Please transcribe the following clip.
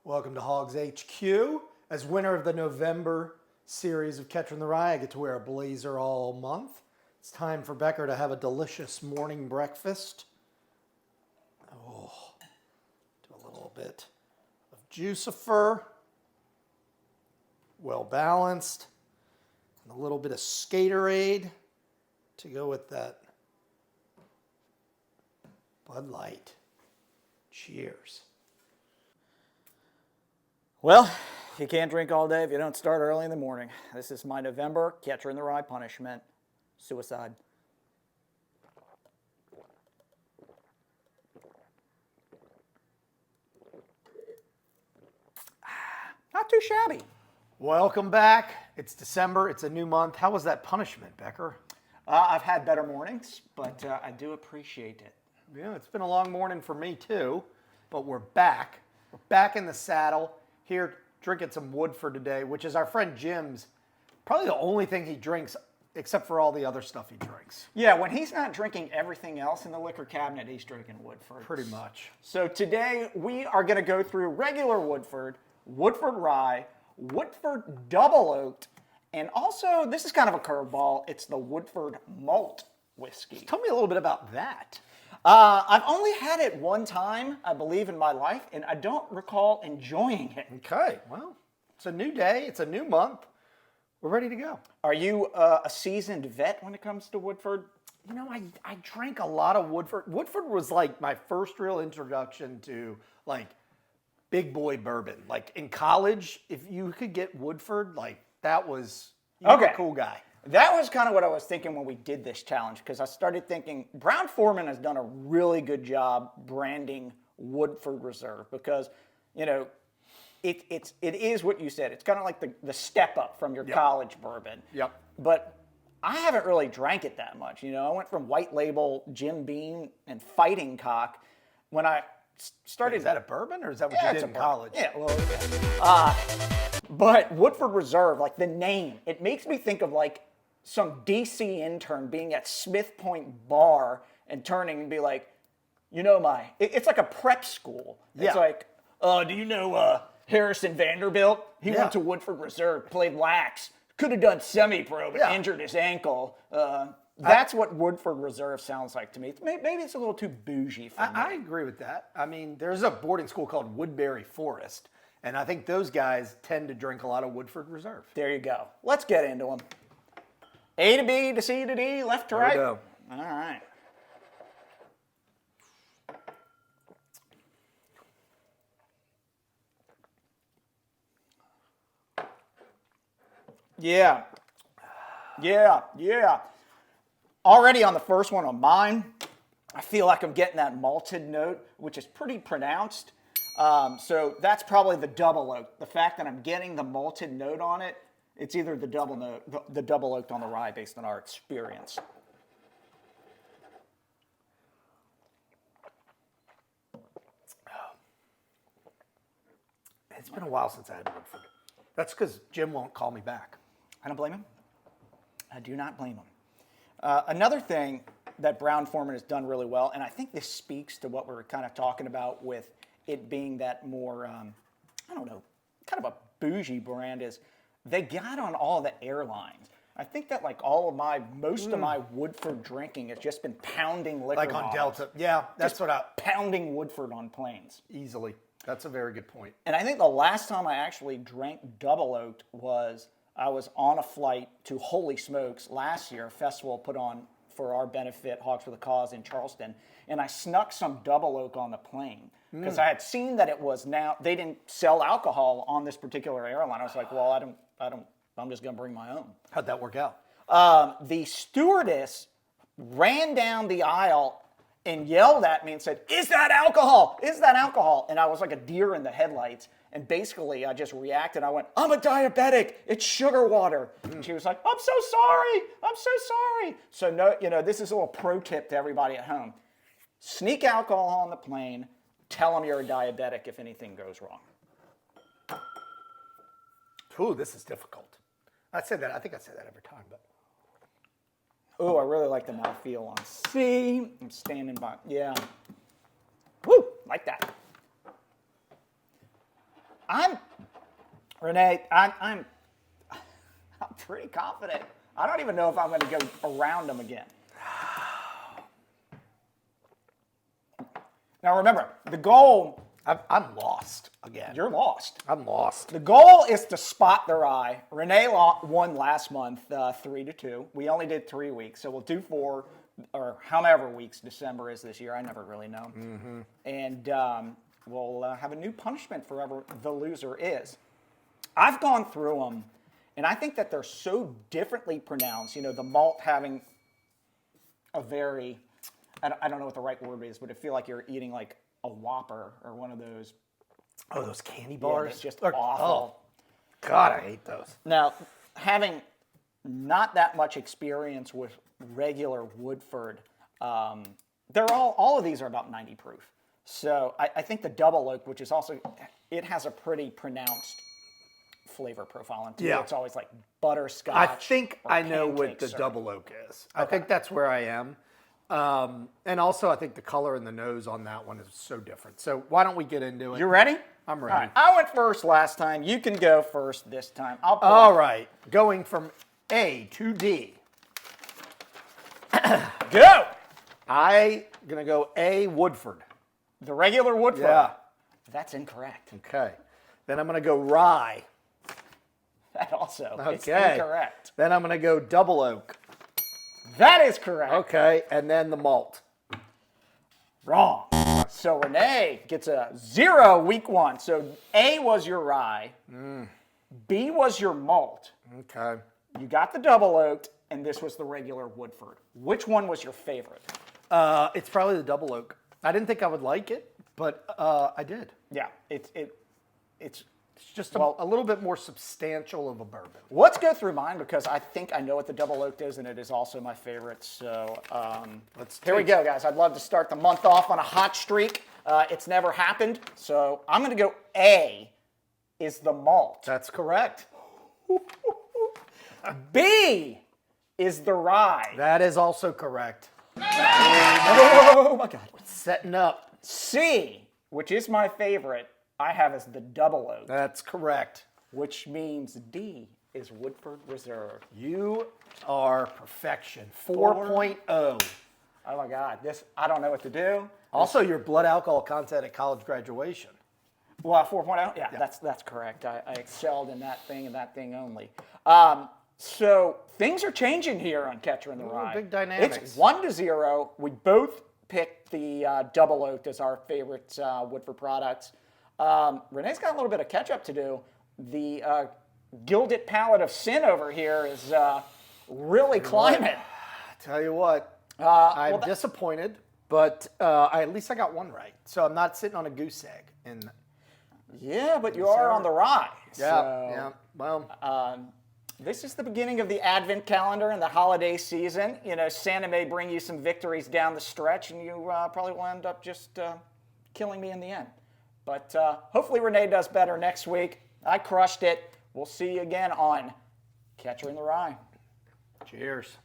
Welcome to Hogs HQ. As winner of the November series of Catcher in the Rye, I get to wear a blazer all month. It's time for Becker to have a delicious morning breakfast. Oh, do a little bit of juicifer, well balanced, and a little bit of Skaterade to go with that Bud Light. Cheers. Well, you can't drink all day if you don't start early in the morning. This is my November Catcher in the Rye punishment. Suicide. Not too shabby. Welcome back. It's December. It's a new month. How was that punishment, Becker? I've had better mornings, but I do appreciate it. Yeah, it's been a long morning for me too, but we're back. We're back in the saddle. Here drinking some Woodford today, which is our friend Jim's. Probably the only thing he drinks, except for all the other stuff he drinks. Yeah, when he's not drinking everything else in the liquor cabinet, he's drinking Woodford. Pretty much. So today we are going to go through regular Woodford, Woodford Rye, Woodford Double Oaked, and also, this is kind of a curveball, it's the Woodford Malt whiskey. Tell me a little bit about that. I've only had it one time, I believe, in my life, and I don't recall enjoying it. Okay, well, it's a new day. It's a new month. We're ready to go. Are you a seasoned vet when it comes to Woodford? You know, I drank a lot of Woodford. Woodford was like my first real introduction to like big boy bourbon. Like in college, if you could get Woodford, like that was you were a cool guy. That was kind of what I was thinking when we did this challenge, because I started thinking Brown-Forman has done a really good job branding Woodford Reserve because, you know, it is what you said. It's kind of like the step up from your college bourbon. Yep. But I haven't really drank it that much. You know, I went from White Label, Jim Beam, and Fighting Cock when I started. Wait, is that a bourbon or is that what you did in college? Yeah, well, yeah. But Woodford Reserve, like the name, it makes me think of like some DC intern being at Smith Point Bar and turning and be like, you know, it's like a prep school. Yeah. It's like, do you know Harrison Vanderbilt? He went to Woodford Reserve, played lax, could have done semi-pro, but injured his ankle. That's what Woodford Reserve sounds like to me. Maybe it's a little too bougie for me. I agree with that. I mean, there's a boarding school called Woodbury Forest, and I think those guys tend to drink a lot of Woodford Reserve. There you go. Let's get into them. A to B to C to D, left to right. There we go. All right. Yeah. Already on the first one on mine, I feel like I'm getting that malted note, which is pretty pronounced. So that's probably the double oak. The fact that I'm getting the malted note on it, it's either the double oaked on the rye based on our experience. It's been a while since I had Woodford. That's because Jim won't call me back. I don't blame him. I do not blame him. Another thing that Brown-Forman has done really well, and I think this speaks to what we were kind of talking about with it being that more, I don't know, kind of a bougie brand, is they got on all the airlines. I think that like most of my Woodford drinking has just been pounding liquor Like on bottles. Delta. Yeah, that's what pounding Woodford on planes. easily. That's a very good point. And I think the last time I actually drank double oaked was I was on a flight to Holy Smokes last year, a festival put on for our benefit, Hogs for the Cause in Charleston, and I snuck some double oak on the plane because I had seen that it was they didn't sell alcohol on this particular airline. I was like, well, I'm just going to bring my own. How'd that work out? The stewardess ran down the aisle and yelled at me and said, "Is that alcohol? Is that alcohol?" And I was like a deer in the headlights. And basically, I just reacted. I went, "I'm a diabetic. It's sugar water." And she was like, "I'm so sorry. I'm so sorry." So no, you know, this is a little pro tip to everybody at home: sneak alcohol on the plane. Tell them you're a diabetic if anything goes wrong. Ooh, this is difficult. I think I say that every time, but. Oh, I really like the mouthfeel on C. I'm standing by. Yeah. Woo! Like that. Renee, I'm pretty confident. I don't even know if I'm going to go around them again. Now remember, the goal. I'm lost again. You're lost. I'm lost. The goal is to spot the rye. Renee won last month 3-2. We only did 3 weeks, so we'll do 4 or however weeks December is this year. I never really know. Mm-hmm. And we'll have a new punishment for whoever the loser is. I've gone through them, and I think that they're so differently pronounced. You know, the malt having a very, I don't know what the right word is, but I feel like you're eating like a Whopper or one of those. Oh, those candy bars? It's just awful. Oh, God, I hate those. Now, having not that much experience with regular Woodford, they're all of these are about 90 proof. So I think the double oak, which is also, it has a pretty pronounced flavor profile. And to me, it's always like butterscotch. I think I know what pancake the syrup. double oak is. I think that's where I am. And also, I think the color and the nose on that one is so different. So why don't we get into it? You ready? I'm ready. All right. I went first last time. You can go first this time. All right. Going from A to D. Go! I'm going to go A, Woodford. The regular Woodford? Yeah. That's incorrect. Okay. Then I'm going to go Rye. That also is Okay. incorrect. Then I'm going to go Double Oak. That is correct. Okay. And then the Malt. Wrong. So Renee gets a 0 week 1. So A was your Rye. B was your Malt. Okay. You got the double oaked, and this was the regular Woodford. Which one was your favorite? It's probably the Double Oak. I didn't think I would like it, but I did. Yeah, it's It's just a little bit more substantial of a bourbon. Let's go through mine because I think I know what the double oaked is, and it is also my favorite. So here we go, guys. I'd love to start the month off on a hot streak. It's never happened, so I'm going to go A is the malt. That's correct. B is the rye. That is also correct. Oh my God. Setting up. C, which is my favorite, I have as the double oak, That's correct. which means D is Woodford Reserve. You are perfection. 4.0. Oh my God, I don't know what to do. Also, your blood alcohol content at college graduation. Well, 4.0? Yeah, that's correct. I excelled in that thing and that thing only. So things are changing here on Catcher in the Rye. big dynamics. It's 1-0. We both picked the double oaked as our favorite Woodford products. Renee's got a little bit of catch up to do. The gilded palate of sin over here is really climbing. Tell you what, I'm disappointed, but at least I got one right. So I'm not sitting on a goose egg. Yeah, but you are on the rye. Yeah. Well, This is the beginning of the Advent calendar and the holiday season. You know, Santa may bring you some victories down the stretch, and you probably will end up just killing me in the end. But hopefully Renee does better next week. I crushed it. We'll see you again on Catcher in the Rye. cheers.